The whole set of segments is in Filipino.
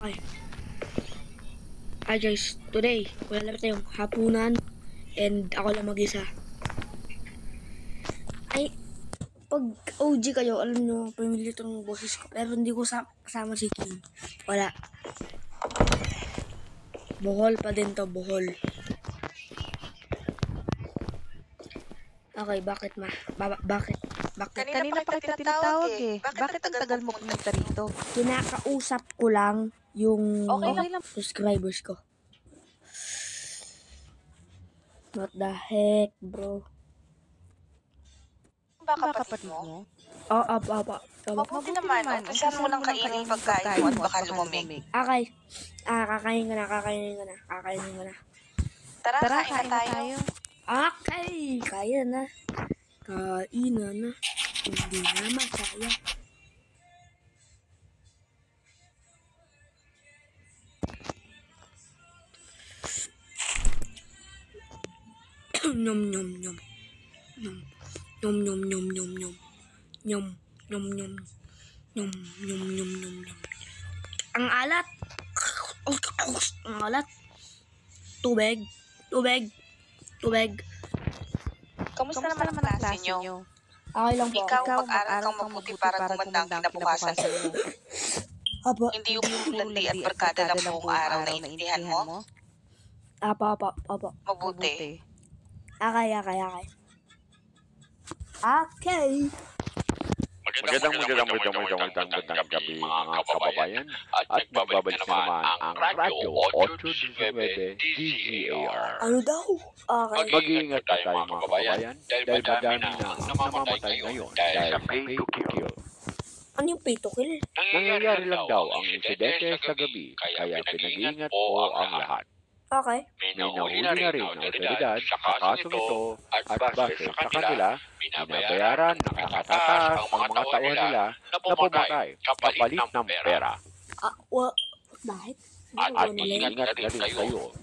Okay. Hi guys, today wala lang tayong hapunan and ako lang mag-isa. Ay, pag OG kayo, alam nyo, pamilya itong boses ko. Pero hindi ko kasama si King. Wala. Bohol pa din to, Bohol. Okay, bakit ma? Bakit? Kanina pa kita tinatawag eh. Bakit ang tagal mo pumunta rito? Kinakausap ko lang yung Okay lang. subscribers ko. What the heck, bro? Baka kapatid mo? Oo. Mabuti naman. Umpisahan mo lang kainin pagkain mo at baka lumamig. Okay. Kakainin ko na. Tara, kain tayo. Okay, kaya na. Kainan na. Hindi na masaya. Nom. Ang alat. Ang alat. Tubig. Kamusta naman ang klase niyo? Okay lang po. Ikaw mag-aral kang mabuti para gumanda ang kinabukasan mo. Apo. Hindi yung landi at barkada ng buong araw na intindihan mo? Apo. Mabuti. Okay. Okay. Magandang gabi mga kababayan at nagbabalik na naman ang Radyo 829 DZAR. Ano daw? Okay. Mag-iingat tayo mga kababayan dahil madami na ang namamatay ngayon dahil sa pay to kill. Ano yung pay to kill? Nangyayari lang daw ang insidente sa gabi kaya pinag-iingat po ang lahat. Okay. May nahuli na rin ang otoridad sa kasong ito at base sa kanila, binabayaran ng nakatataas ang mga tauhan nila na pumatay kapalit ng pera. Bakit? At mag-ingat na rin kayo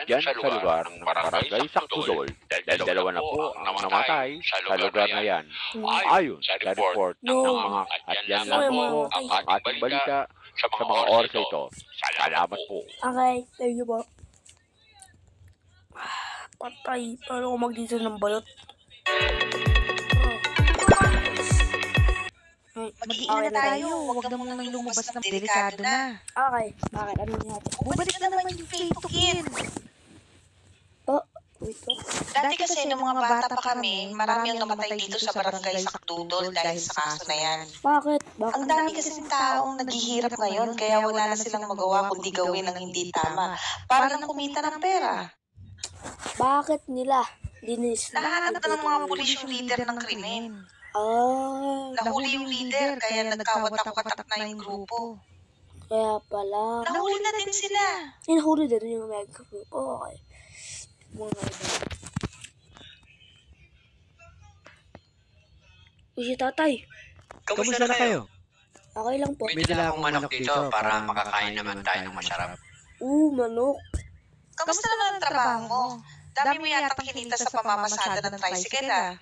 dyan sa lugar ng Barangay Sakudol dahil dalawa na po ang namatay sa lugar na yan. Ayon sa report ng mga at yan lang po ang ating balita sa mga oras ito. Salamat po. Okay, thank you po. Patay, paano ko mag-diesel ng balot? Mag-iingat na tayo. Huwag na munang lumabas ng delikado na. Okay, bakit? Ano nangyari? Bumalik na naman yung pay to kill. Wait ko. Dati kasi nung mga bata pa kami, marami ang namatay dito sa barangay Sakdudol dahil sa kaso na yan. Bakit? Ang dami kasing taong naghihirap ngayon kaya wala na silang magawa kundi gawin ang hindi tama para lang kumita ng pera. Bakit nila? Nahanap na ng mga pulis yung leader ng krimen. Nahuli yung leader kaya nagkawatak-watak na yung grupo. Kaya pala. Nahuli na din sila. Nahuli na din yung mega group. Okay. Mga iba. Si tatay. Kamusta na kayo? Okay lang po. May dala akong manok dito para makakain naman tayo ng masarap. Manok. Kamusta naman ang trabaho mo? Dami mo yatang kinita sa pamamasada ng tricycle ah.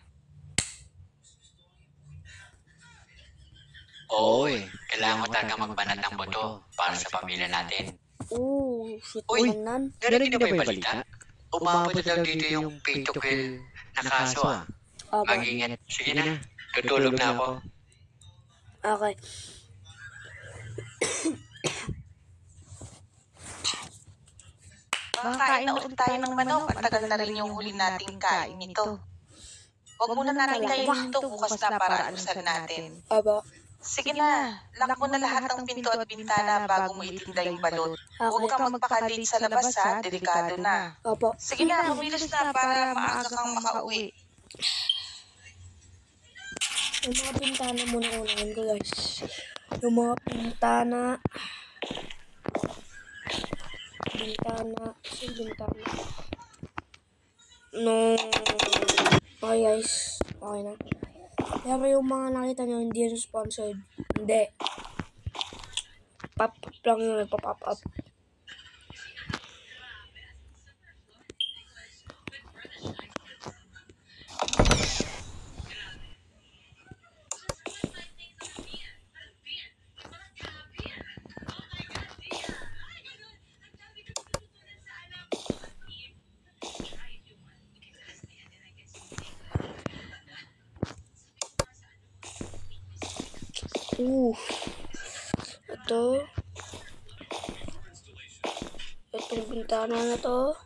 Oo kailangan ko talaga magbanat ng boto para sa pamilya natin. Shit naman. Narinig na ba yung balita? Umabot daw dito yung pay to kill na kaso ah. Mag-ingat. Sige na, tutulog na ako. Okay. Makakain na ulit tayo ng manok. Ang tagal na rin yung huli nating kain nito. Huwag muna natin kainin ito bukas na para alusan natin. Aba. Sige na, lock mo na lahat ng pinto at bintana bago mo itinda yung balot. Huwag kang magpakalit sa labas ha, delikado na. Opo. Sige na, kumilos na para maaga kang makauwi. Yung mga bintana muna unahin ko guys. Yung mga bintana. No. Okay guys. Okay na. Pero yung mga nakita nyo, hindi yung sponsored. Hindi. Pop lang yung nagpa-pop up. Ito. Itong bintana na to.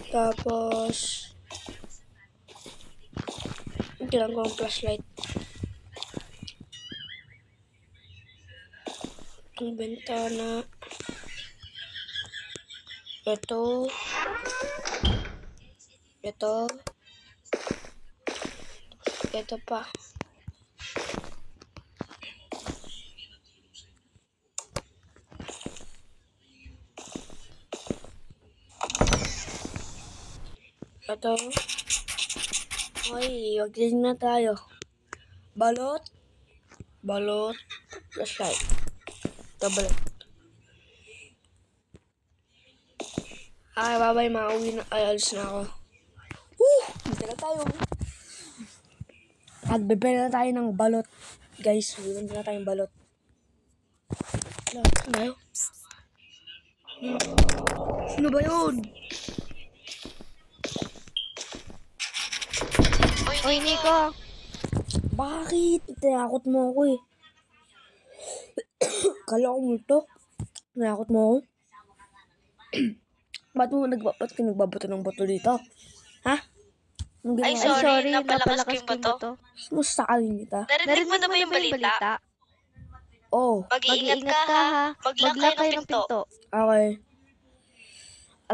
Tapos, kailangan ko ang flashlight. Itong bintana. Ito. Ito. Ito pa. Ito. Okay, mag-clean na tayo. Balot. Balot. Flashlight. Ito balot. Ay, babay, mauwi na. Ay, alis na ako. Dito na tayo. Nagbibili na tayo ng balot. Guys, bibili na tayong balot. Saan tayo? Sino ba yun? Oy, Nico. Bakit? Tinakot mo ako eh. Kala ko multo. Tinakot mo ako. Ba't ka nagbabato ng bato dito? Ha? Ay, sorry. Napalakas ko yung bato. Mustakalin kita. Narinig mo na ba yung balita? Oh. Mag-iingat ka ha. Mag-lock kayo ng pinto. Okay.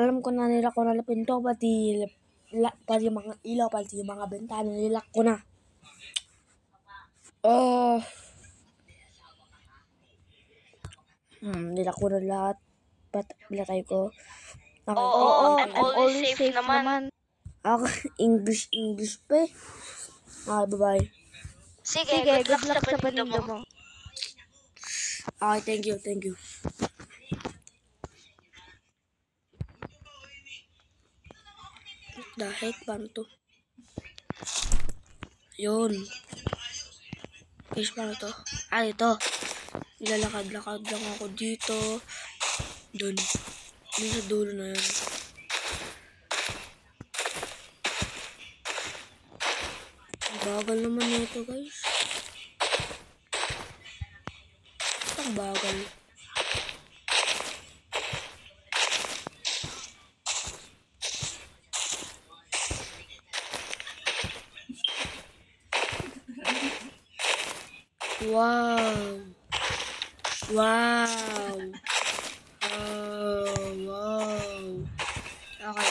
Alam ko na nila ko na pinto, pati yung mga ilaw, pati yung mga bentana, nilak ko na. Nilak ko na lahat. Bilatay ko. Oo, I'm always safe naman. Ako, English pa eh. Okay, bye-bye. Sige, good luck sa panindo mo. Okay, thank you. The heck, paano to? Yun. Guys, paano to? Ito. Lalakad-lakad lang ako dito. Doon sa dulo na yun. Ang bagal naman nito, guys. Ang bagal. Wow. Okay.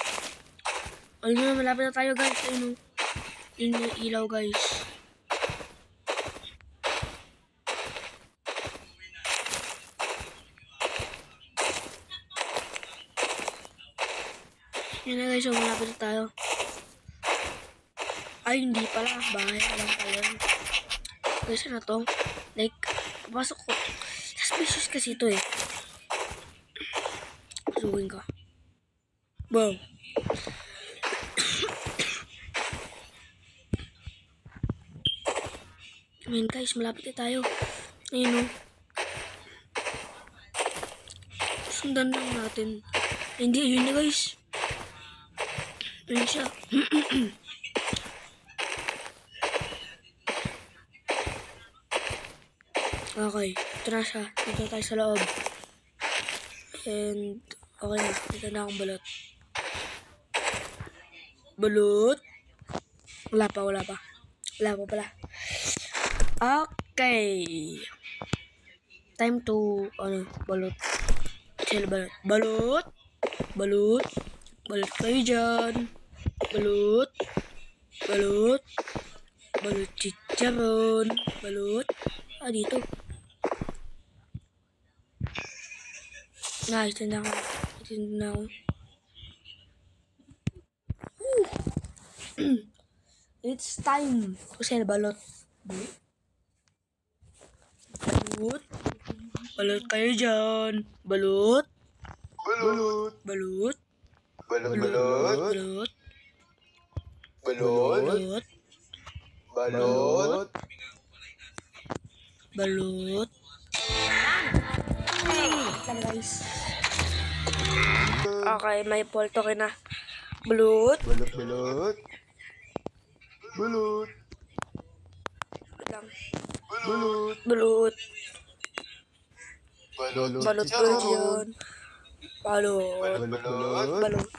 Alam mo, malapit na tayo, guys. Ayun, yung ilaw, guys. Yan na, guys. So, malapit na tayo. Ay, hindi pala. Bahay lang pala. Guys, ano to? Like, pasok ko. Suspicious kasi ito eh. Suguin ka. Boom. Ayan guys, malapit na tayo. Ayun o. Sundan lang natin. Hindi, ayun na guys. Ayun siya. Okay, ito na siya. Dito tayo sa loob. And, okay na. Dito na akong balot. Balot? Wala pa. Wala pa pala. Okay. Time to, balot. Sila balot. Balot kayo dyan. Balot chicharon. Balot. Dito. Nice, tinda ako. It's time. Kasi balot. Balot kayo dyan. Balot. Guys. Okay, may polto ka na. Balot. Lang. Balut. Balut. Balot Balut kayo dyan. Balut. Balut. Balut. Balut.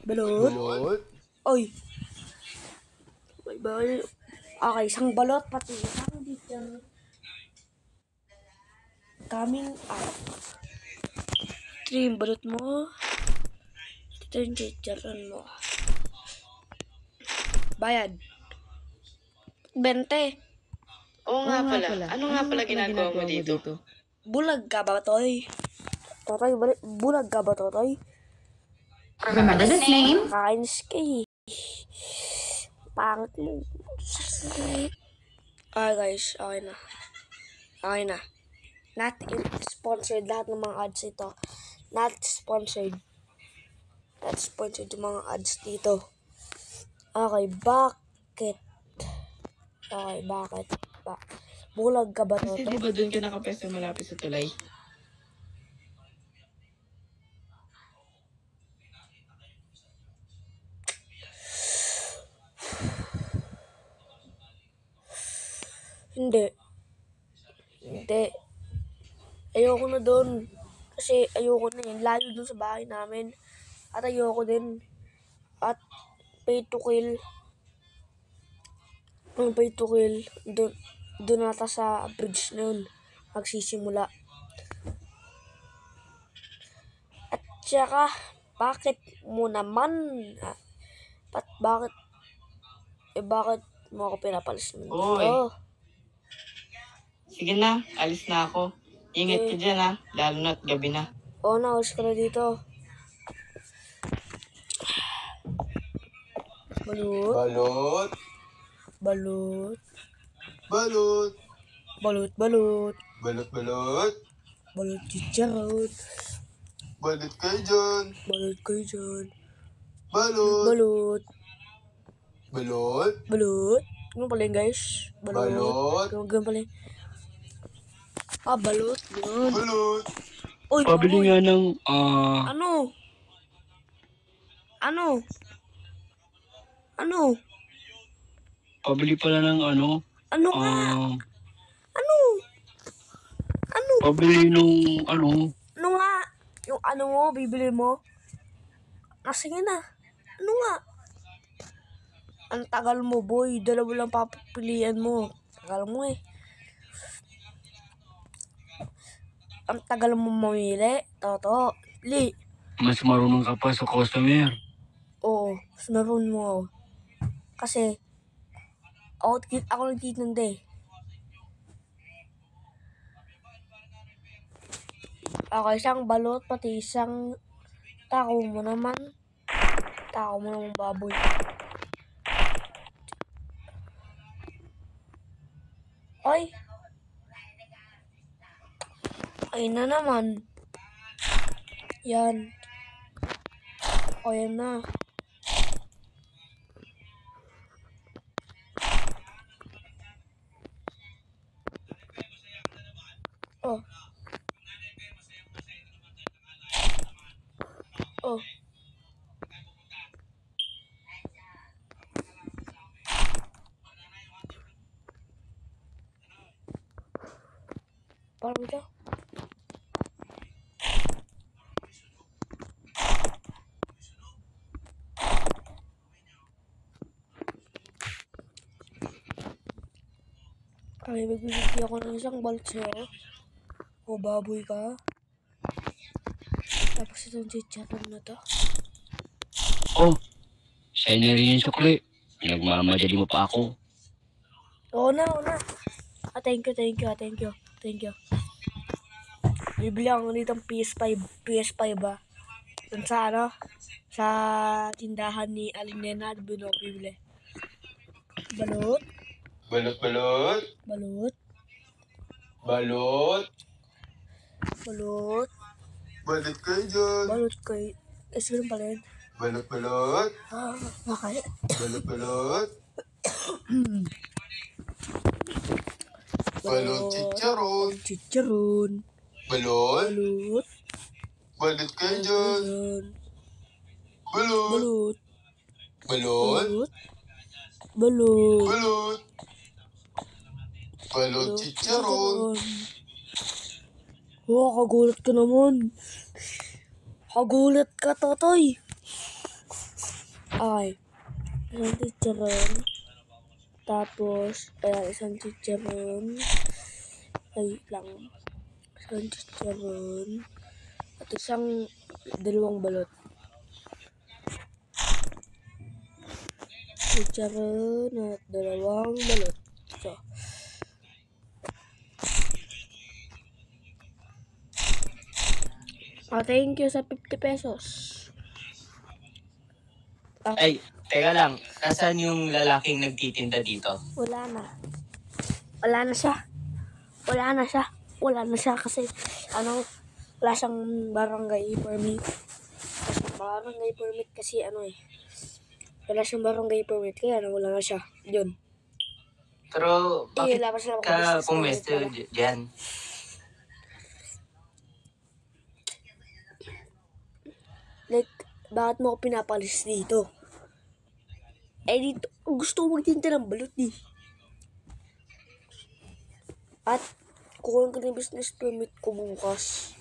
Balut. Balut. Oy. Bye-bye. Okay, isang balot pati isang dito. Coming up. Ito yung balot mo. Ito yung chicharon mo. Bayad. 20. Oo nga pala. Ano nga pala ginagawa mo dito? Bulag ka ba, Toy? Totoy, bulag ka ba, Totoy? Remember this name? Kainis ka eh. Pangit mo. Okay guys, okay na. Okay na. Not sponsored lahat ng mga ads ito. Not sponsored. Not sponsored yung mga ads dito. Okay, bakit? Okay, bakit? Bulag ka ba, Kasi Toto? di ba doon ka nakapesto malapit sa tulay? Hindi. Ayoko na doon. Kasi ayoko na yun. Layo doon sa bahay namin. At ayoko din. At pay to kill. Ang pay to kill. Doon nata sa bridge na yun. Magsisimula. At saka, bakit mo naman? Bakit mo ako pinapalis naman Oy. dito? Sige na, alis na ako. Ingat ka dyan ha, lalo na't gabi na. Oo na, alis ka na dito. Balut. Balot. Balut. Balut. Balut, balut. Balot, balot. Balut chicharon. Balut kayo dyan. Balut kayo dyan. Balut. Balut. Balut. Balut. Ganun pala yun, guys. Balut. Ganun pala yun. Balut. Ganun. Balut. Uy, Pabili baboy. nga ng, Ano? pabili pala ng Ano nga? pabili nung, Ano nga? Yung ano mo, bibili mo? Sige na. Ano nga? Ang tagal mo, boy. Dalawa lang papapilian mo. Tagal mo eh. Ang tagal mo mamili. Toto. Li. mas marunong ka pa sa customer. Oo. Sinaroon mo. Kasi, ako nagtitinda eh. Okay, isang balot, pati isang tako mo naman. Tako mo naman baboy. Ay! Ay na naman. Yan. O, yan na. Oh. Oh. Parang ito. Ay, magbibigay ako ng isang balot sa'yo. O, baboy ka. Tapos itong chicharon na to. Oh, sa'yo na rin yung sukli. Nagmamadali mo pa ako. Oo na. Thank you. Bibili ako nitong PS5 ba? Dun sa sa tindahan ni Alinena, bibili. Balot. Balot, balot. Balot. Balot. Balot. Balot kayo dyan. Balot kayo. Ganun pala yun. Balot, balot. Bakit? Balot, balot. Balot chicharon. Chicharon. Balot. Balot. Balot kayo dyan. Balot. Balot. Balot. Balot. Balot. Balot. Balot chicharon. Oh, kagulat ka naman. Kagulat ka, Totoy. Ay, isang chicharon. Tapos, isang chicharon. Ay, lang. Isang chicharon. At isang dalawang balot. Chicharon at dalawang balot. So, thank you sa 50 pesos. Ay, teka lang. Nasaan yung lalaking nagtitinda dito? Wala na. Wala na siya. Wala na siya. Wala na siya kasi, wala siyang barangay permit. Barangay permit kasi, wala siyang barangay permit kaya wala na siya. Yun. Pero, bakit wala pa sila ka makabusiness pumesto permit dyan? Like, bakit mo ako pinapalis dito? Dito, gusto ko magtinda ng balot At, kukuha ko ng business permit ko bukas.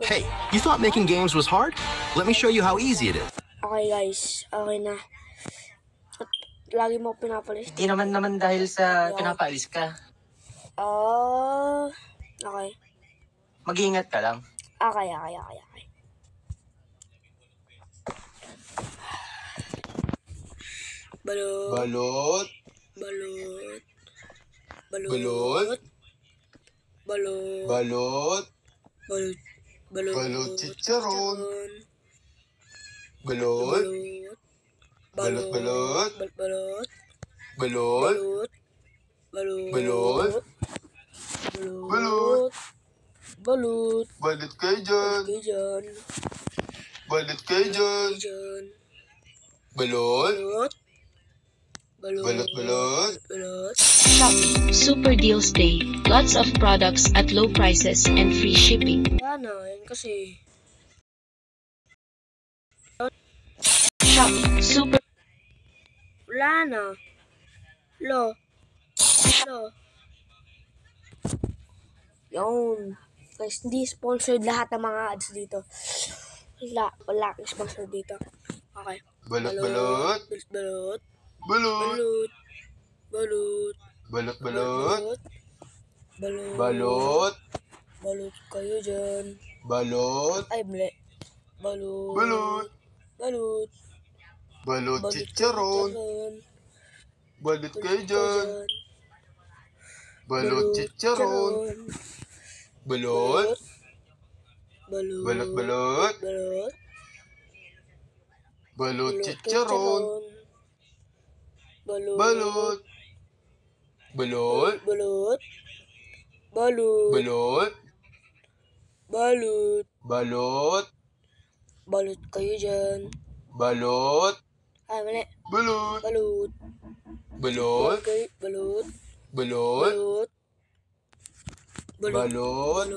Hey, you thought making games was hard? Let me show you how easy it is. Okay guys, okay na. At, lagi mo ako pinapalis. Hindi naman dahil sa pinapaalis ka. Okay. Mag-iingat ka lang. Okay. Balot. Balot. Balot. Balot. Balot chicharon. Balot. Balot. Balot. Balot. Balot. Balot. Balot. Balot kayo dyan. Balot kayo dyan. Balot. Balot. Shop Super Deals Day. Lots of products at low prices and free shipping. Wala na, yan kasi. Shop Super Wala na. Lo. Yun. Guys, hindi sponsored lahat ng mga ads dito. Wala akong sponsor dito. Okay. Balot. Balot. Balot. Balot. Balot. Balot kayo dyan. Balot. Ay, mali. Balot. Balot chicharon. Balot kayo dyan. Balot chicharon. Balot. Balot. Balot chicharon. Balot. Balot. Balot. Balot. Balot kayo dyan. Balot. Ay, mali. Balot. Balot. Balot. Balot. Balot. Balot.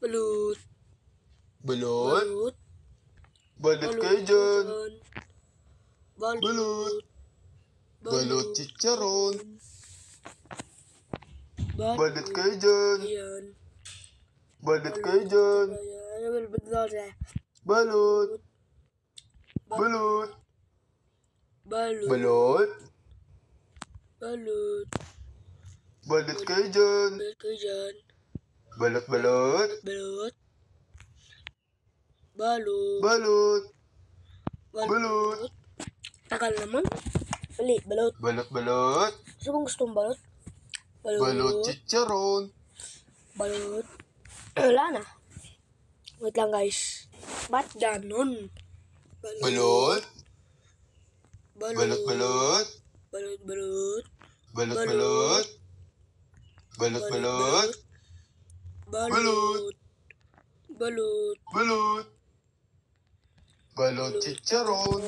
Balot. Balot. Balot kayo dyan. Balot. Balot chicharon. Balot kayo dyan. Balot kayo dyan. Balot. Balot. Balot. Balot kayo dyan. Balot. Balot. Balot. Tagal naman. Mali, balot. Balot. Gusto mong gustong balot? Balot chicharon. Balot. Wala na. Wait lang guys. Ba't ganon? Balot. Balot. Balot. Balot. Balot. Balot. Balot. Balot chicharon.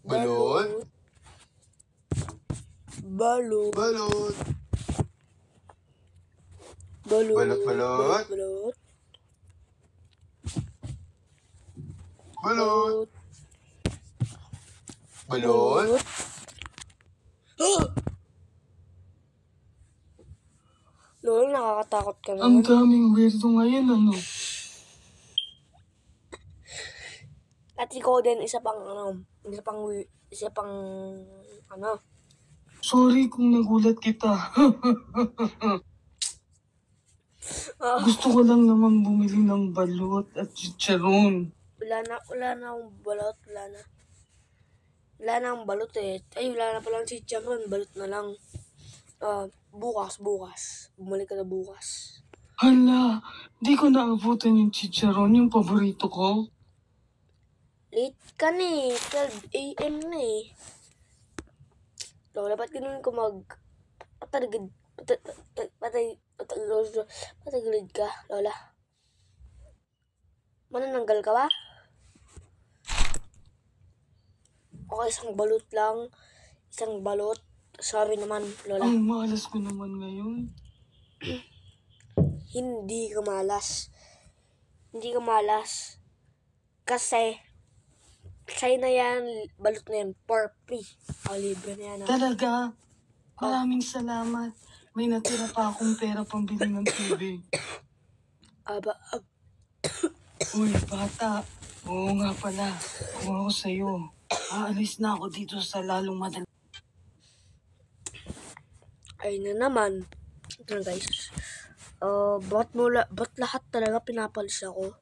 Balot. Balot. Balot. Balot. Balot. Balot. Balot. Balot. Lolo, nakakatakot ka Ang naman. daming weirdo ngayon, ano? At ikaw din, isa pang, Sorry kung nagulat kita. Gusto ko lang naman bumili ng balot at chicharon. wala na akong balot, wala na akong balot eh. Ay, wala na palang chicharon, balot na lang. Bukas. Bumalik ka na bukas. Hala, di ko naabutan yung chicharon, yung paborito ko. Late ka na eh, 12 a.m. na eh. Lola, ba't ganun ko patagilid ka, Lola? Manananggal ka ba? Okay, isang balot lang. Isang balot. Sorry naman, Lola. Ang malas ko naman ngayon. Hindi ka malas. Kasi, sa'yo na yan, balot na yan, for free. Libre na yan. Talaga? Maraming salamat. May natira pa akong pera pambili ng TV. Uy, bata. Oo nga pala. Kung ako sa'yo, aalis na ako dito sa lalong madali. Ay na naman. Ito na guys. Ba't lahat talaga pinapalis ako?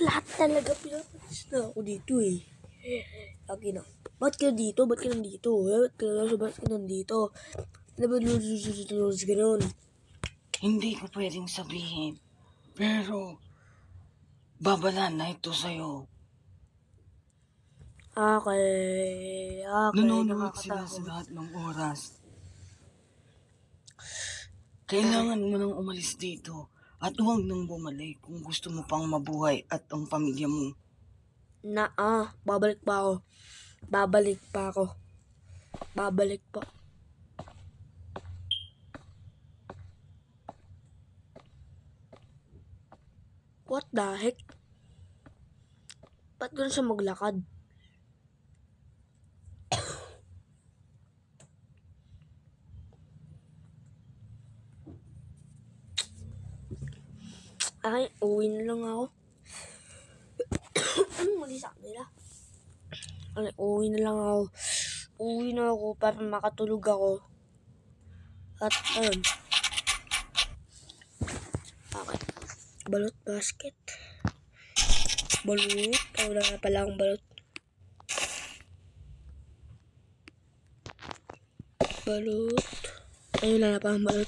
Lahat talaga pinapalis na ako dito eh. Lagi na. Ba't ka nandito? Ba't ka nandito? Ganun. Hindi ko pwedeng sabihin. Pero, babala na ito sa'yo. Okay. Nanonood sila sa lahat ng oras. Kailangan mo nang umalis dito at huwag nang bumalik kung gusto mo pang mabuhay at ang pamilya mo. Babalik pa ako. What the heck? Ba't gano'n siya maglakad? Ay, uwi na lang ako. Anong mali sa kanila? Ay, uwi na ako para makatulog ako. At, ayun. Okay. Balot basket. Balot. Wala na pala akong balot. Ay, wala na pa akong balot.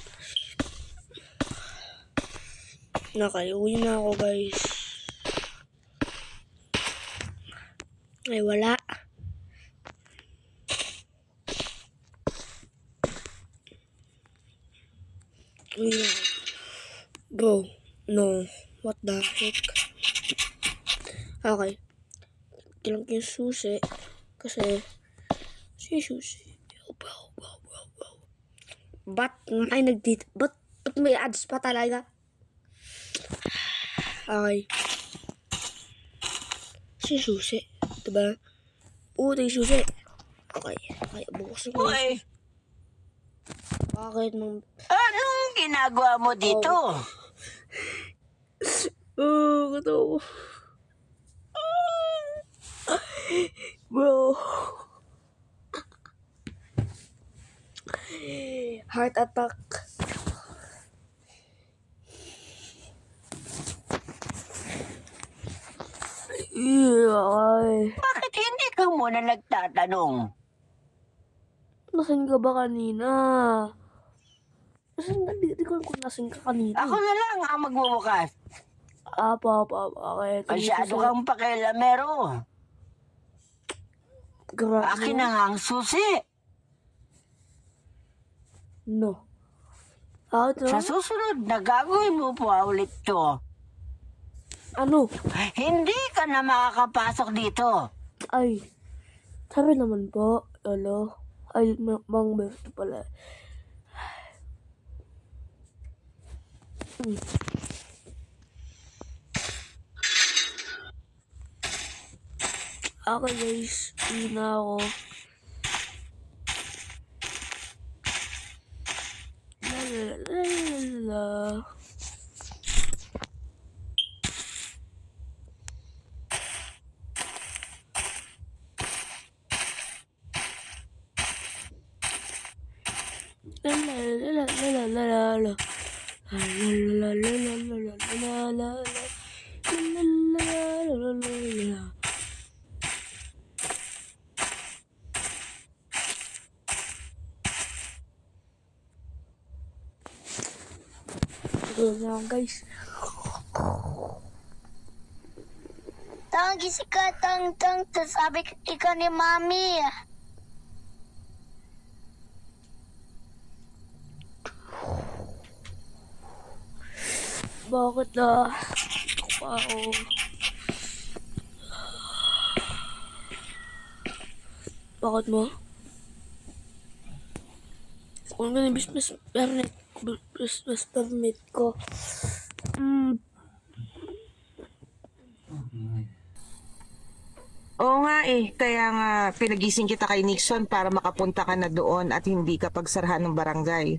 Okay, uwi na ako guys. Ay, wala. Uwi na ako. Bro, no. What the heck? Okay. Kilang ko yung susi. Kasi, susi. Ba't may ads pa talaga? Okay. Susi. Diba? Ito yung susi. Okay. Bukas na ko. Bakit mong... Anong ginagawa mo dito? Katawa. Bro. Heart attack. Bakit hindi ka muna nagtatanong? Nasaan ka ba kanina? Hindi ko kung nasaan ka kanina. Ako na lang ang magbubukas. Okay. Masyado kang pakialamero. Akin na nga ang susi. No. Sa susunod na gagawin mo pa ulit to. Ano? Hindi ka na makakapasok dito. Ay, sabi naman po, Lolo. Ay, Mang Berto pala. Okay guys, yun na ako. La. Guys, Gising ka, tang, sabi ikaw ni Mami. bakit na? Wow. Bakit mo? Kung ganun business permit ko. Oo nga kaya nga pinagising kita kay Nixon para makapunta ka na doon at hindi ka pagsarahan ng barangay.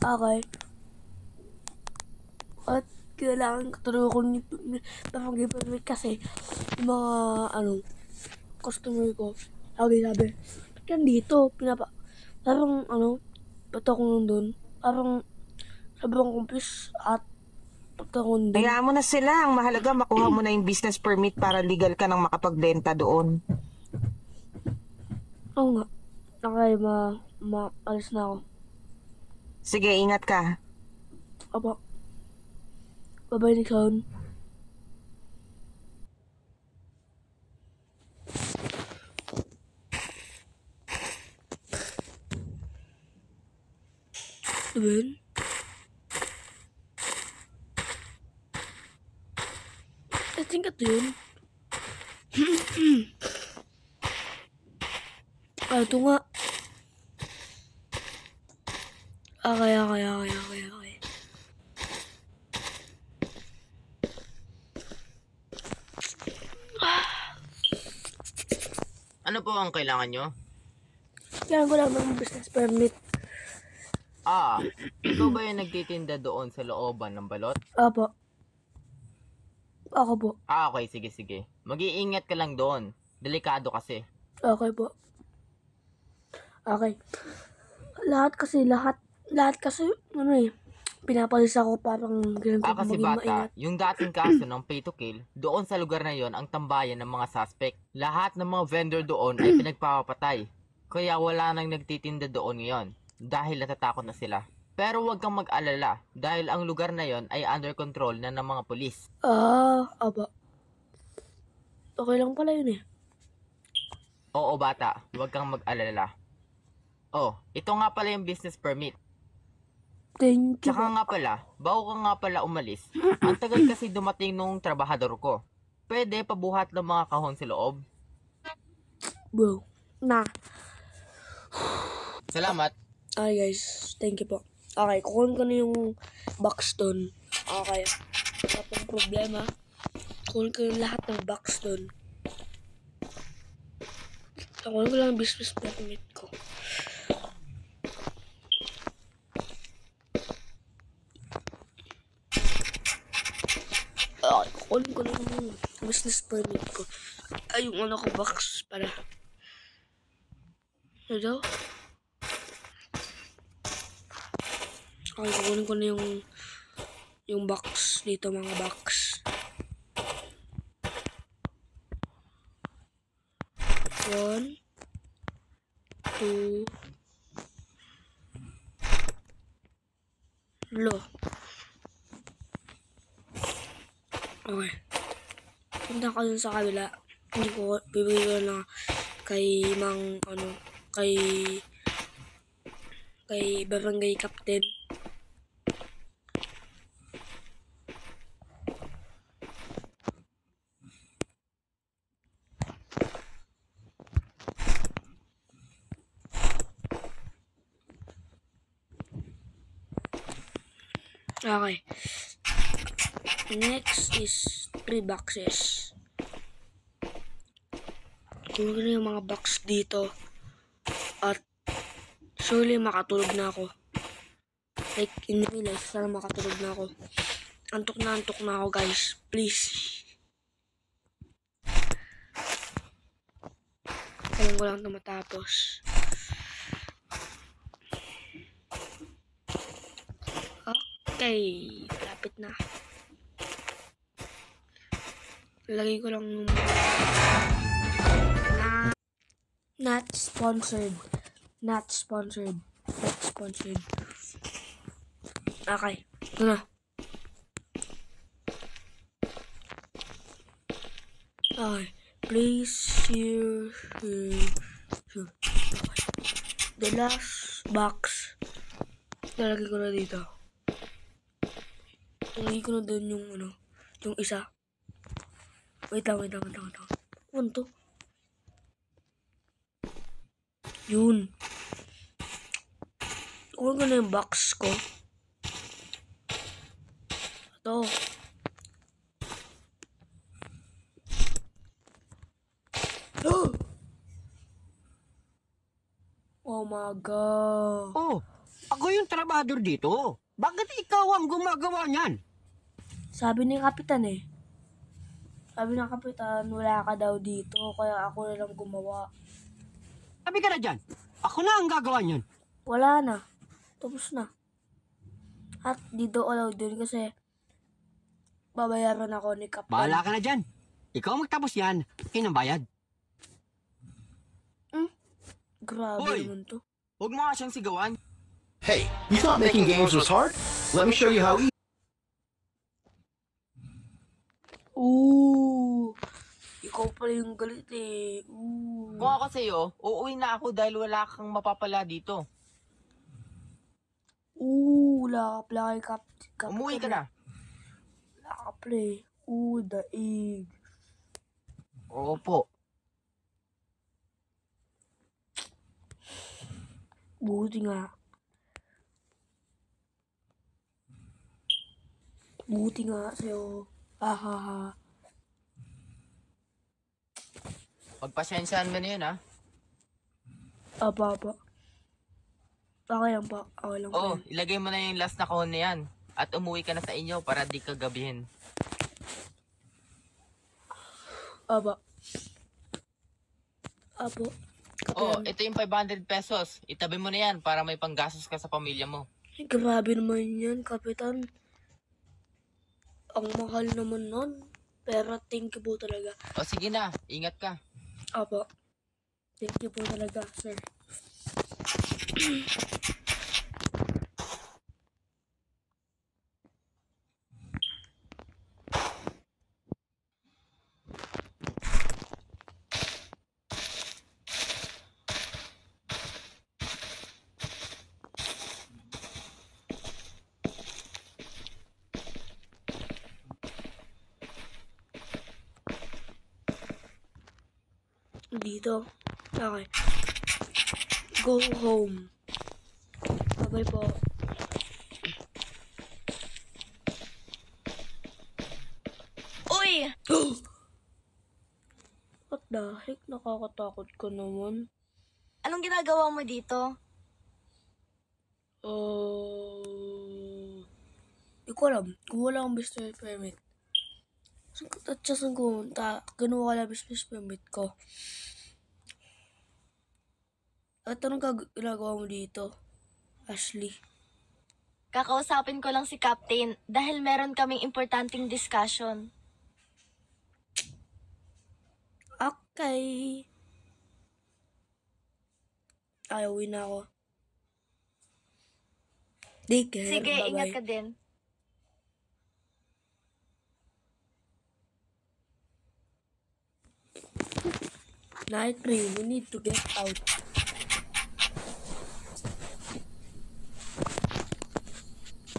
Okay. At kailangan katulong ko ni permit kasi yung mga customer ko. Sabi, ba't yan dito? Parang ba't ako nandun? Parang sobrang kumpis at Hayaan mo na sila. Ang mahalaga, makuha mo na yung business permit para legal ka nang makapagbenta doon. Oo nga. Okay, alis na ako. Sige, ingat ka. Opo. Bye-bye, Nixon. Ben? I think ito yun. Ito nga. Okay. Ano po ang kailangan nyo? Kailangan ko lang ng business permit. Ikaw ba yung nagtitinda doon sa looban ng balot? Apo. Ako po. Okay, sige. Mag-iingat ka lang doon. Delikado kasi. Okay po. Okay. Lahat kasi, pinapalis ako parang ganun ko Kasi maging bata, maingat. yung dating kaso ng pay to kill, doon sa lugar na yon ang tambayan ng mga suspect. Lahat ng mga vendor doon ay pinagpapatay. Kaya wala nang nagtitinda doon ngayon dahil natatakot na sila. Pero huwag kang mag-alala dahil ang lugar na yon ay under control na ng mga pulis. Aba. Okay lang pala yun Oo bata, huwag kang mag-alala. Ito nga pala yung business permit. Thank you. Tsaka nga pala, bago ka nga pala umalis, ang tagal kasi dumating nung trabahador ko. Pwede pabuhat ng mga kahon sa loob? Bro, na. Salamat. Okay guys, thank you po. Okay, kukunin ko na yung box doon. Okay. Wala pong problema. Kukunin ko yung lahat ng box doon. Kukunin ko lang yung business permit ko. Okay, kukunin ko na yung business permit ko. Ay, yung ko box para. Ano daw? Okay, kukunin ko na yung box dito, mga box. 1, 2, lo. Okay. Punta ka dun sa kabila. Hindi ko, bibigay ko na kay kay barangay captain. Okay. Next is 3 boxes. kunin ko na yung mga box dito. At surely makatulog na ako. Like in real life, sana makatulog na ako. Antok na ako guys. Please. Kailan ko lang ito matapos. Okay. Lapit na. Lagay ko lang yung not sponsored. Not sponsored. Not sponsored. Okay. Ito na. Okay. Please here. Okay. The last box. Lalagay ko na dito. Lalagay ko na doon yung yung isa. Wait lang. Ano to? Yun. Kunin ko na yung box ko. Ito. Oh my God. Oh, ako yung trabador dito. Bakit ikaw ang gumagawa niyan? Sabi ni Kapitan eh. Sabi ng Kapitan, wala ka daw dito, kaya ako na lang gumawa. Sabi ka na dyan. Ako na ang gagawa niyan. Wala na. Tapos na. At dito allowed din kasi babayaran ako ni Kapitan. Bahala ka na dyan. Ikaw magtapos yan. Akin ang bayad. Grabe Hoy! naman to. Huwag mo nga siyang sigawan. Hey, you thought making games was hard? Let me show you how easy. Ooh. Ikaw pala yung galit eh. Ooh. Kung ako sa'yo, uuwi na ako dahil wala kang mapapala dito. Wala ka pala kay Kapitan. Umuwi ka na. Wala ka pala eh. Daig. Opo. Buti nga. Buti nga sa'yo. Ahaha. Pagpasensyaan mo na yun, ha? Apa. Okay lang pa. Okay lang Oo, pa. ilagay mo na yung last na kahon na yan. At umuwi ka na sa inyo para di ka gabihin. Apo. Oh, ito yung 500 pesos. Itabi mo na yan para may panggastos ka sa pamilya mo. Ay, grabe naman yan, Kapitan. Ang mahal naman nun. Pero thank you po talaga. O sige na, ingat ka. Apo. Thank you po talaga, sir. Dito. Okay. Go home. Bye po. Uy! What the heck? Nakakatakot ka naman. Anong ginagawa mo dito? Di ko alam. Kung wala akong business permit. Saan ko pumunta? Ganuha ko lang business permit ko. At anong ginagawa mo dito, Ashley? Kakausapin ko lang si Captain dahil meron kaming importanteng discussion. Okay. Ay, uwi na ako. Take care. Sige, Bye-bye. ingat ka din. Night rain, we need to get out.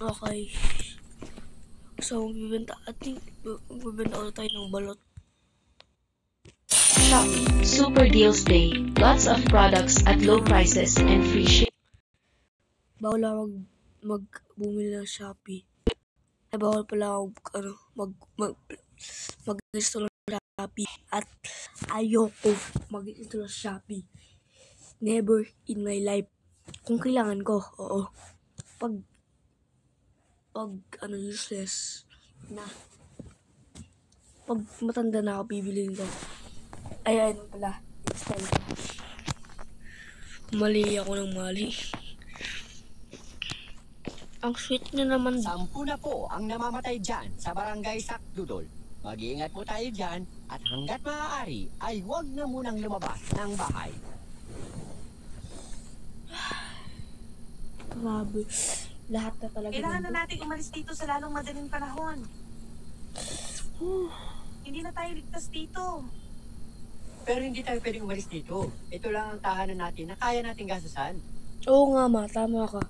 Okay. So, magbibenta ulit tayo ng balot. Shopee Super Deals Day. Lots of products at low prices and free shipping. Bawal ako bumili ng Shopee. Ay, bawal pala ako mag-install ng Shopee. At ayoko mag-intro sa Shopee. Never in my life. Kung kailangan ko, oo. Pag useless na. Pag matanda na ako, bibilin ko. Ay, ano pala. Instant cash. Mali ako ng mali. Ang sweet na naman. 10 na po ang namamatay dyan sa barangay Sakdudol. Mag-iingat po tayo dyan at hanggat maaari ay huwag na munang lumabas ng bahay. Grabe. Lahat na talaga. Kailangan na natin umalis dito sa lalong madaling panahon. Hindi na tayo ligtas dito. Pero hindi tayo pwedeng umalis dito. Ito lang ang tahanan natin na kaya nating gastusan. Oo nga ma, tama ka.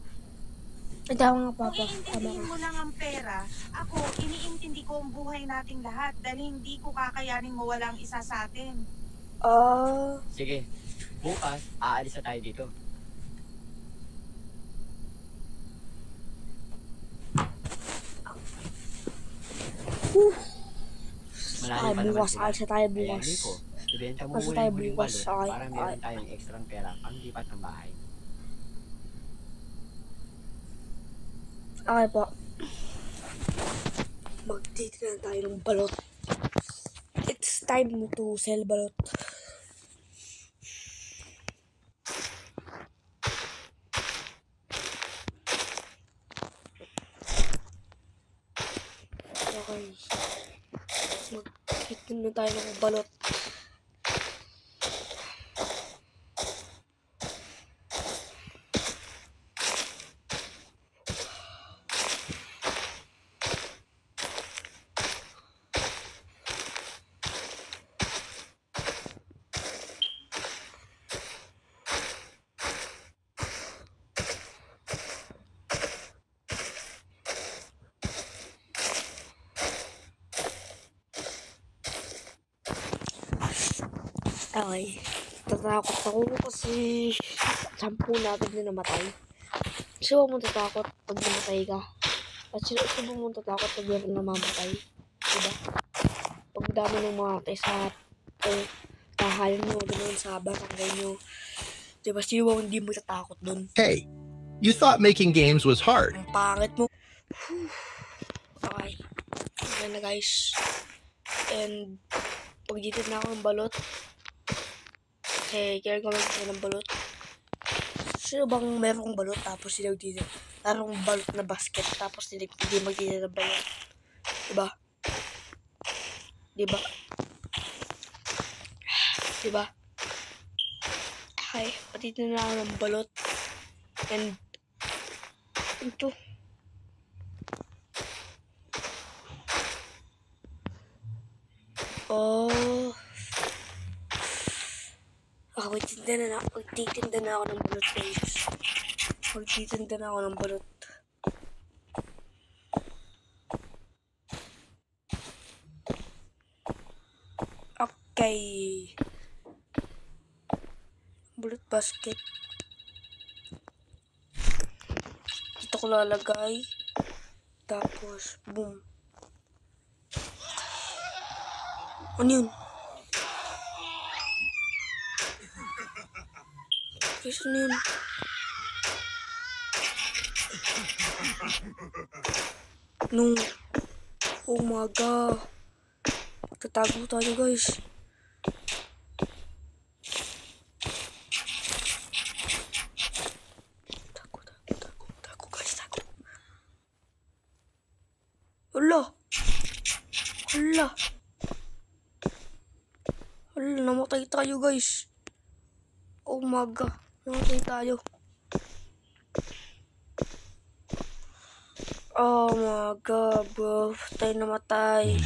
Ay, tama nga papa. Kung iintindihin mo lang ang pera, ako, iniintindi ko ang buhay nating lahat dahil hindi ko kakayaning mawala ang isa sa atin. Sige, bukas aalis na tayo dito. Ay, bukas. Alis na tayo bukas. Ibenta mo Alis muna tayo yung huling bukas. balot para meron tayong ekstrang pera pang lipat ng bahay. Okay po. Magtitignan tayo ng balot. It's time to sell balot. Okay. Magtitignan tayo ng balot. Okay. Tatakot ako kasi 10 na agad na namatay. Sino mo tatakot pag namatay ka? At sino mo tatakot pag meron namamatay? Diba? Pag dami nang mamatay sa tahanan nyo, ganoon sa barangay nyo. Diba? Sino hindi mo tatakot dun? Hey, you thought making games was hard. Ang pangit mo. Okay. Okay na guys. And pagditin na ako ng balot. Okay, kaya gawin ko ng balot. Sino bang merong balot tapos sila dito? Larong balot na basket tapos hindi magdito ng balot. Diba? Diba? Diba? Okay, patito na ako ng balot. And ito. Oh. Magtitinda na ako ng balot guys. Magtitinda na ako ng balot. Okay. Balot basket. Dito ko lalagay. Tapos, boom. Ano yun? Guys, ano yun? No. Oh my god. Tatago tayo guys. Tago guys, tago. Hala. Hala. Hala, namatay tayo guys. Oh my god. Namatay tayo. Oh my god, bro. Tayo namatay.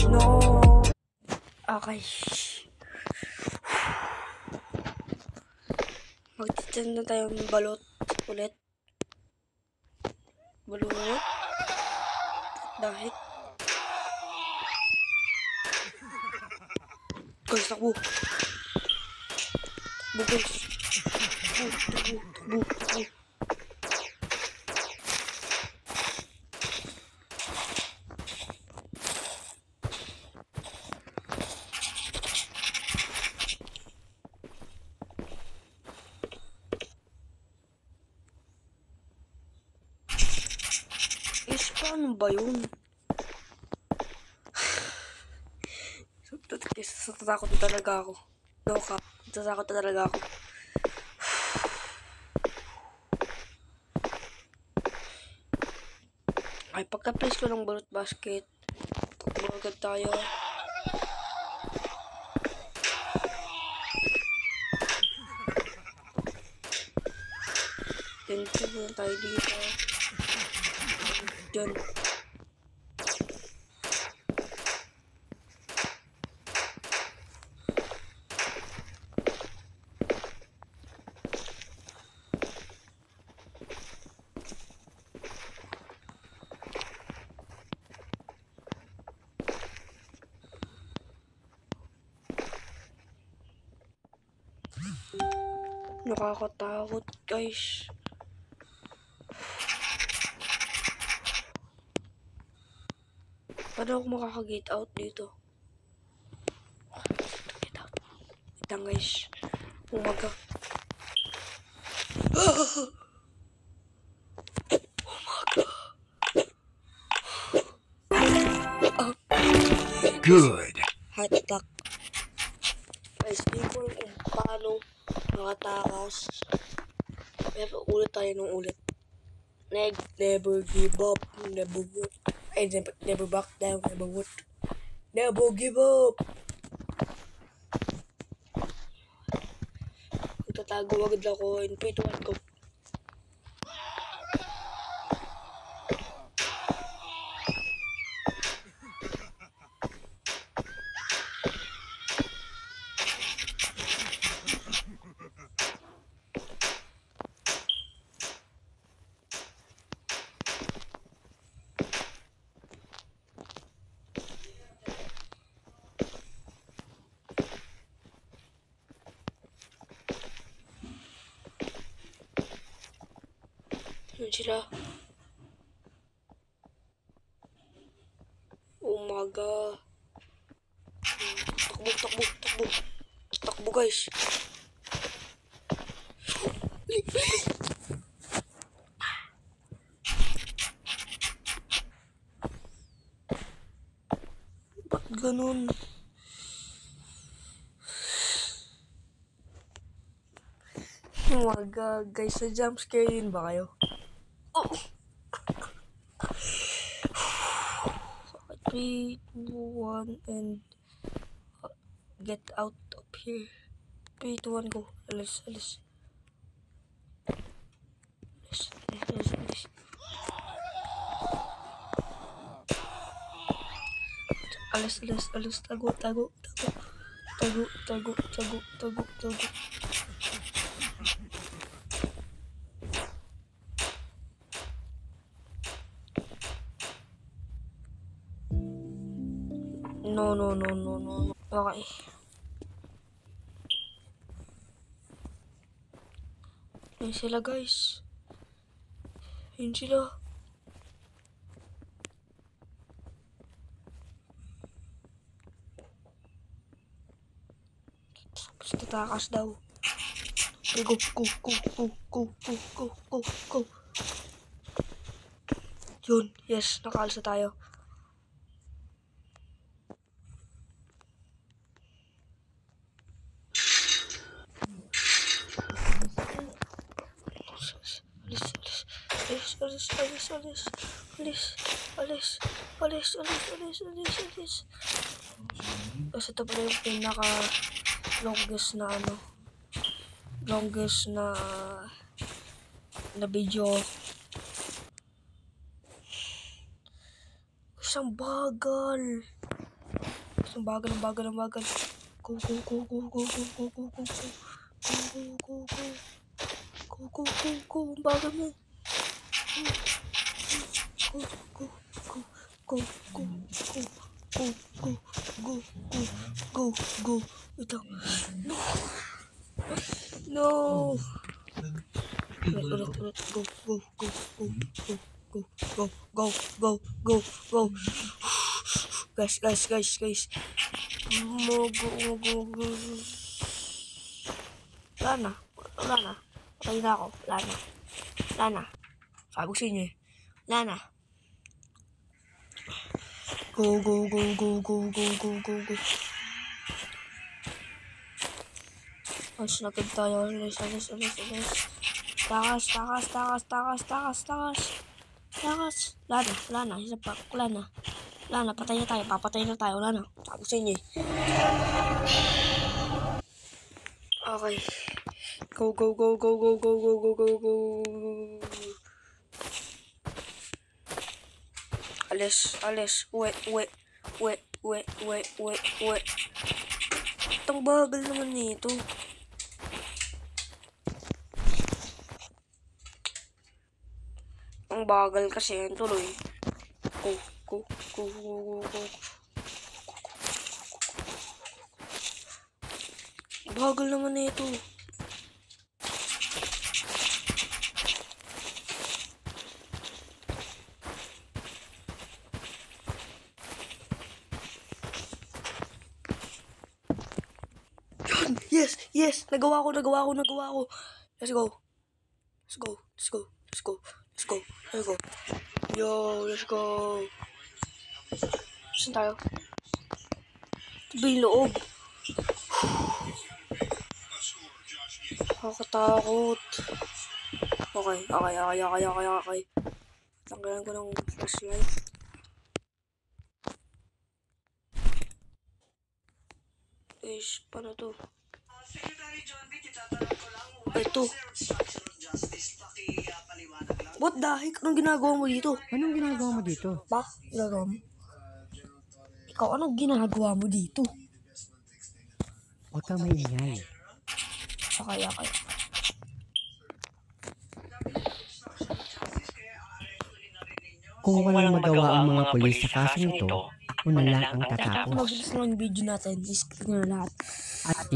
No. Okay. Magtitinda tayo ng balot ulit. Balot. Dahil. Guys, takbo. Guys. Takbo. Ano ba yun? Natatakot na talaga ako. No cap. Natatakot na talaga ako. Ay, pagka-place ko ng balot basket, takbo agad tayo. Ganito na tayo dito. Diyan. Nakakatakot, guys. Paano ako makaka-get out dito? Get out. Wait lang, guys. Umaga. Good. Hot duck. Guys, hindi ko alam kung paano nakatakas. Pero ulit tayo ng ulit. Never give up. Never back down. Never give up. Magtatago agad ako. In 3, 2, 1, go. Yun sila. Umaga. Takbo guys. Ba't ganun? Umaga guys, sa jump scare din ba kayo? Oh. 3, 2, 1, and get out of here. 3, 2, 1, go. Alis. Alis. Tago. No. Okay. Yun sila guys. Yun sila. Tatakas daw. Go. Yun. Yes, nakaalis na tayo. Alis. Kasi ito pala yung pinaka longest na video. Isang bagal. Go. Ang bagal mo. Go. Ito. No. Ulit. Go. Guys. Go. Wala na. Patay na ako. Wala na. Sabi ko sa inyo eh. Wala na. Go, go, go, go, go, go, go, go, go. Alis na agad tayo. Alis. Takas. Wala na. Isa pa. Wala na. Patay na tayo. Papatay na tayo. Wala na. Sabi sa inyo eh. Okay. Go. Alis. Uwe. Itong bagal naman nito. Ang bagal kasi yan tuloy. Go. Bagal naman nito. Yes! Nagawa ko. Let's go. Yo, let's go. Saan tayo? Ito ba yung loob? Nakakatakot. Okay. Tanggalan ko ng flashlight. Guys, paano to? Ito. What the heck? Anong ginagawa mo dito? Anong ginagawa mo dito? Ginagawa mo? Ikaw, anong ginagawa mo dito? Huwag kang maingay. Okay. Kung walang magawa ang mga pulis sa kasong ito, ako na lang ang tatapos. Mabilis lang yung video natin. I-skip nyo na lahat. At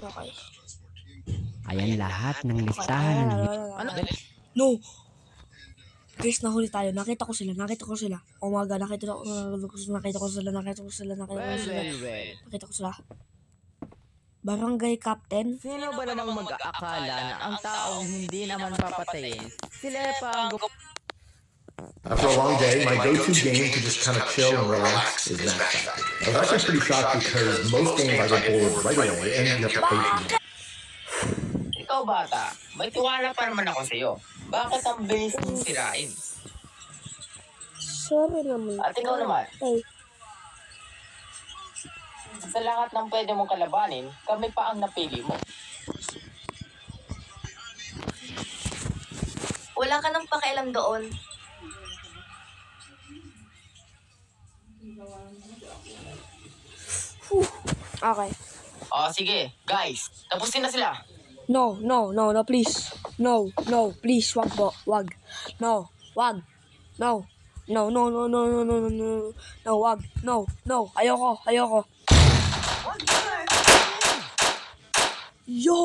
Okay. ayan lahat ng listahan ng No! Guys, nahuli tayo. Nakita ko sila. Oh my god, nakita ko sila. Barangay Captain. Sino ba namang mag-aakala na ang taong hindi naman papatayin, sila pa ang After a long day, my go-to game to just kind of chill and relax is Max Factor. I was actually pretty shocked because most games I get bored right away and you have to pay for them. Ikaw bata, may tiwala pa naman ako sa'yo. Bakit ang bilis mong sirain? Sorry naman. At ikaw naman, Hey. sa lahat ng pwede mong kalabanin, kami pa ang napili mo. Wala ka nang pakialam doon. Okay. Sige, guys, tapusin na sila. No, please. No, please, wag. No, wag. No, wag. No, ayoko. Yo!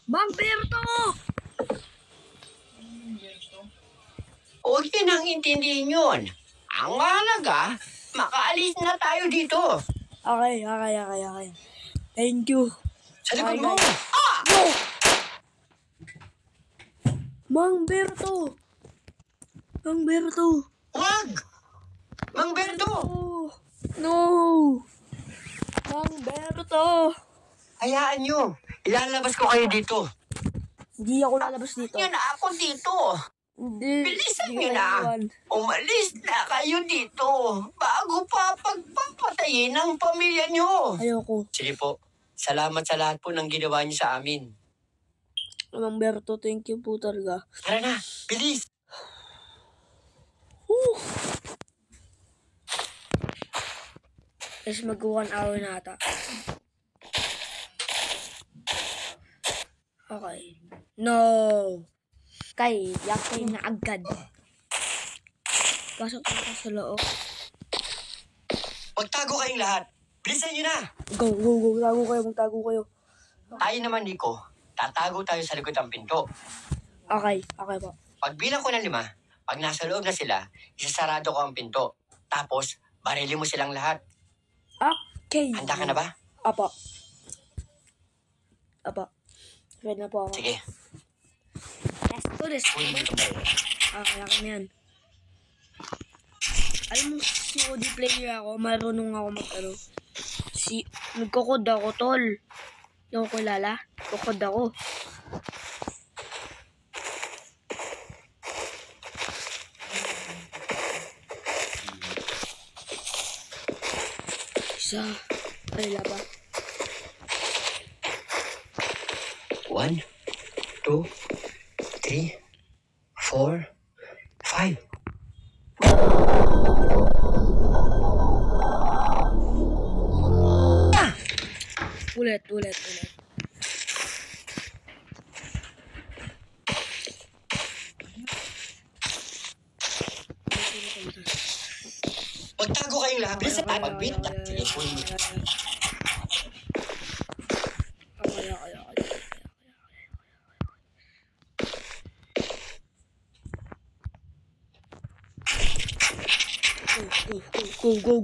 Mang Berto! Huwag yun ang intindihin yun. Ang mahalaga, makaalis na tayo dito. Okay. Thank you. Sa likod mo. No! Mang Berto! Wag! Mang Berto! No! Mang Berto! Hayaan nyo. Ilalabas ko kayo dito. Hindi ako lalabas dito. Yan ako dito. Hindi. Bilisan nyo na. Umalis na kayo dito. Bago pa pagpapatayin ang pamilya nyo. Ayoko. Sige po. Salamat sa lahat po ng ginawa nyo sa amin. Mang Berto, thank you po talaga. Tara na. Bilis. Tapos mag-1 hour na ata. Okay. No! Yakay na agad. Pasok ka sa loob. Magtago kayong lahat. Bilisan nyo na. Go. Magtago kayo. Tayo naman, Nico. Tatago tayo sa likod ng pinto. Okay po. Pagbilang ko ng 5, pag nasa loob na sila, isasarado ko ang pinto. Tapos, barilin mo silang lahat. Okay. Handa ka na ba? Apa. Ready na po ako. Sige. Let's do this. Kaya kami yan. Alam mo, COD player ako. Marunong ako mag-ano. Nagkukod ako, tol. Hindi ako kilala. Nagkukod ako. Isa. Kanila ba? 1, 2, 3, 4, 5. Ulit. Magtago kayong lahat. Bisa tayo magbit. Sige, Go.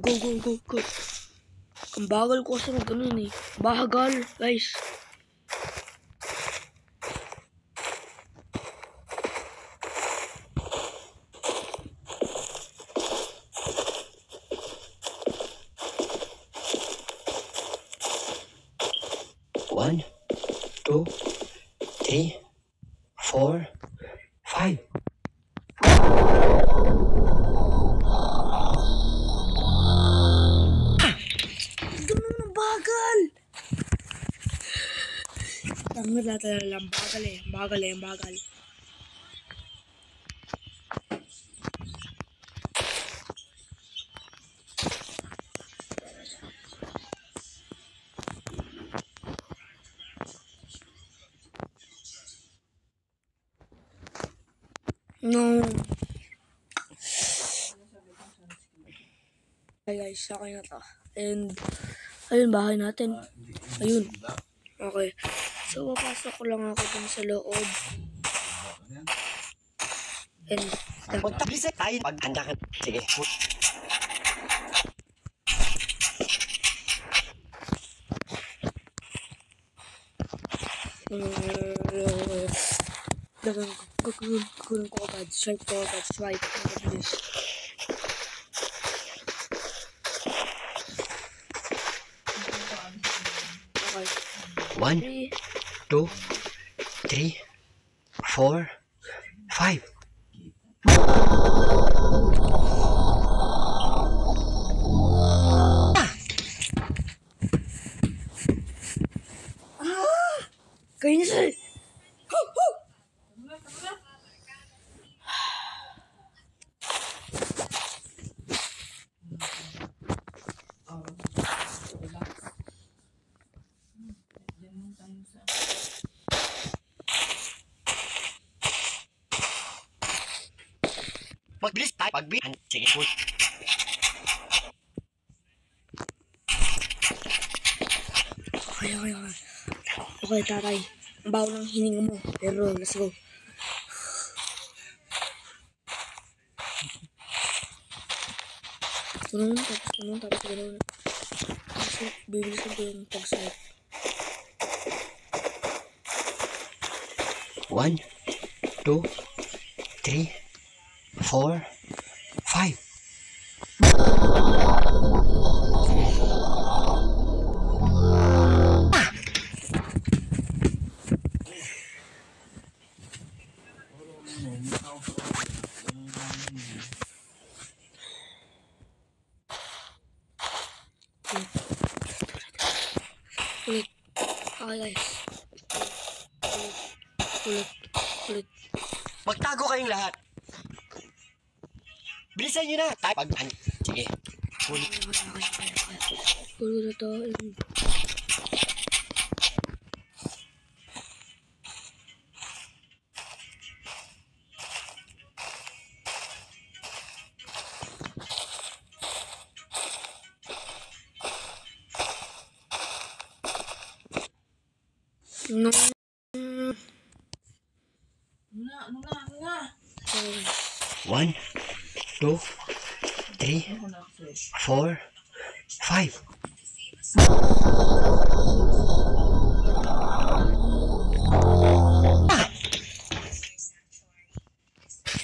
Ang bagal ko kasi mag ganun eh. Bagal, guys. One, 2, 3, 4, 5. Ang bagal. No. Hey guys, okay na to. And, ayun, bahay natin. Ayun. Okay. So, papasok ko lang ako dun sa loob. And, Magtabisay tayo. Maghanda ka. Sige. Gagawin ko agad. Swipe. Mabilis. Okay. 1, 2, 3, 4, 5. Kayaknya sih. Magbilis tayo. Magbit. Sige po. Okay, tatay. Ang baho ng hininga mo. Pero, let's go. Tapos gano'n. Kasi, bibilisan ko yung pag-swipe. 1, 2, 3, 4, 5. Ulit. Okay guys. Ulit. Magtago kayong lahat. Bilisan nyo na. Tayo. Sige. Ulit na to. No. 1, 2, 3, 4, 5.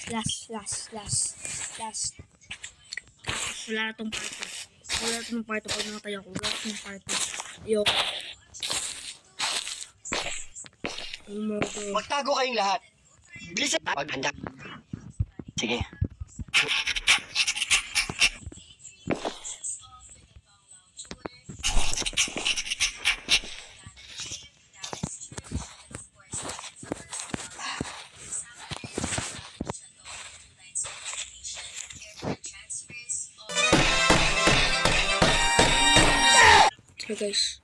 Wala na tong part 2. Wala na tong part 2 pag namatay ako. Wala na tong part 2. Yo. Oh my God. Magtago kayong lahat. Bilisan. Paghanda. Sige. So guys.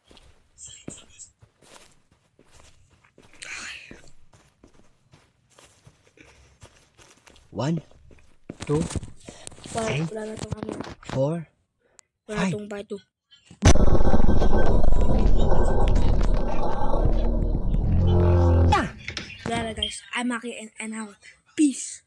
One, two, Wala na tong ano. 4, Wala na tong part 2. Wala na guys. I'm Maki and out. Peace.